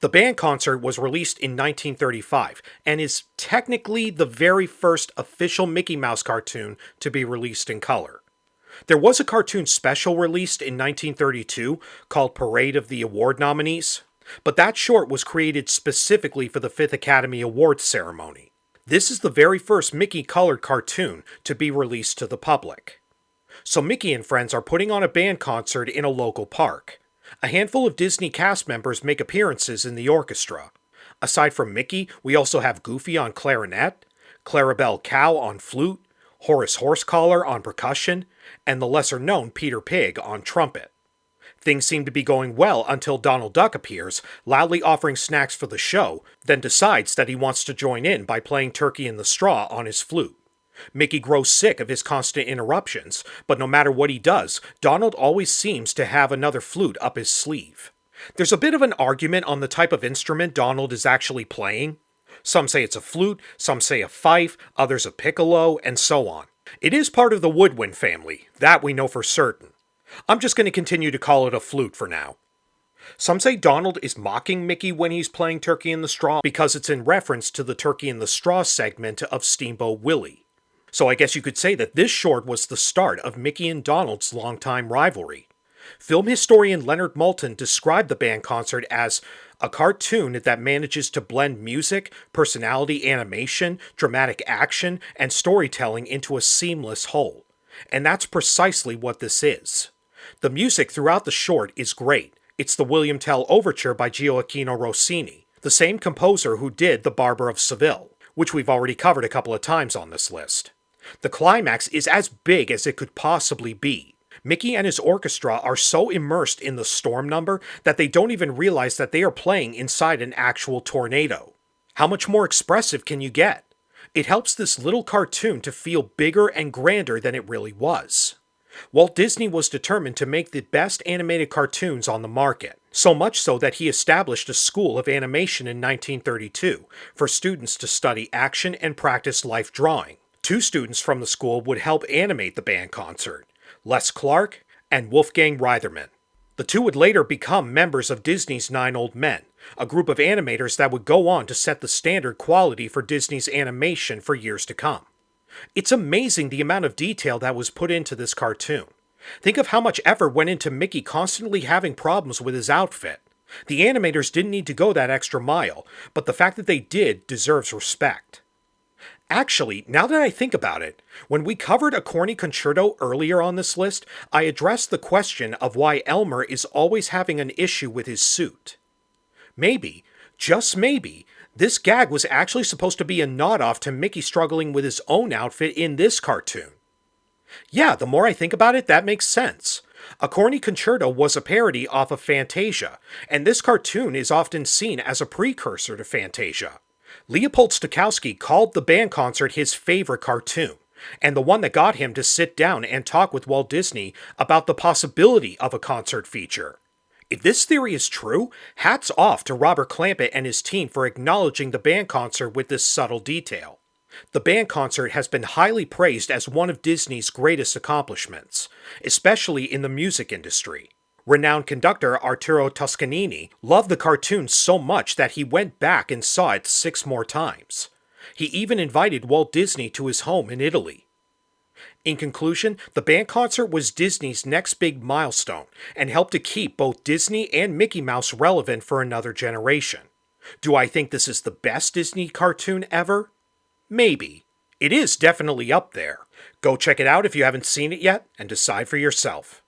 The band concert was released in 1935 and is technically the very first official Mickey Mouse cartoon to be released in color. There was a cartoon special released in 1932 called Parade of the Award Nominees, but that short was created specifically for the 5th Academy Awards ceremony. This is the very first Mickey colored cartoon to be released to the public. So Mickey and friends are putting on a band concert in a local park. A handful of Disney cast members make appearances in the orchestra. Aside from Mickey, we also have Goofy on clarinet, Clarabelle Cow on flute, Horace Horsecollar on percussion, and the lesser-known Peter Pig on trumpet. Things seem to be going well until Donald Duck appears, loudly offering snacks for the show, then decides that he wants to join in by playing Turkey in the Straw on his flute. Mickey grows sick of his constant interruptions, but no matter what he does, Donald always seems to have another flute up his sleeve. There's a bit of an argument on the type of instrument Donald is actually playing. Some say it's a flute, some say a fife, others a piccolo, and so on. It is part of the woodwind family, that we know for certain. I'm just going to continue to call it a flute for now. Some say Donald is mocking Mickey when he's playing Turkey in the Straw because it's in reference to the Turkey in the Straw segment of Steamboat Willie. So I guess you could say that this short was the start of Mickey and Donald's longtime rivalry. Film historian Leonard Maltin described the band concert as a cartoon that manages to blend music, personality, animation, dramatic action, and storytelling into a seamless whole. And that's precisely what this is. The music throughout the short is great. It's the William Tell Overture by Gioacchino Rossini, the same composer who did The Barber of Seville, which we've already covered a couple of times on this list. The climax is as big as it could possibly be. Mickey and his orchestra are so immersed in the storm number that they don't even realize that they are playing inside an actual tornado. How much more expressive can you get? It helps this little cartoon to feel bigger and grander than it really was. Walt Disney was determined to make the best animated cartoons on the market, so much so that he established a school of animation in 1932 for students to study action and practice life drawing. 2 students from the school would help animate the band concert, Les Clark and Wolfgang Reitherman. The 2 would later become members of Disney's 9 Old Men, a group of animators that would go on to set the standard quality for Disney's animation for years to come. It's amazing the amount of detail that was put into this cartoon. Think of how much effort went into Mickey constantly having problems with his outfit. The animators didn't need to go that extra mile, but the fact that they did deserves respect. Actually, now that I think about it, when we covered A Corny Concerto earlier on this list, I addressed the question of why Elmer is always having an issue with his suit. Maybe, just maybe, this gag was actually supposed to be a nod-off to Mickey struggling with his own outfit in this cartoon. Yeah, the more I think about it, that makes sense. A Corny Concerto was a parody off of Fantasia, and this cartoon is often seen as a precursor to Fantasia. Leopold Stokowski called the band concert his favorite cartoon, and the one that got him to sit down and talk with Walt Disney about the possibility of a concert feature. If this theory is true, hats off to Robert Clampett and his team for acknowledging the band concert with this subtle detail. The band concert has been highly praised as one of Disney's greatest accomplishments, especially in the music industry. Renowned conductor Arturo Toscanini loved the cartoon so much that he went back and saw it 6 more times. He even invited Walt Disney to his home in Italy. In conclusion, the band concert was Disney's next big milestone and helped to keep both Disney and Mickey Mouse relevant for another generation. Do I think this is the best Disney cartoon ever? Maybe. It is definitely up there. Go check it out if you haven't seen it yet and decide for yourself.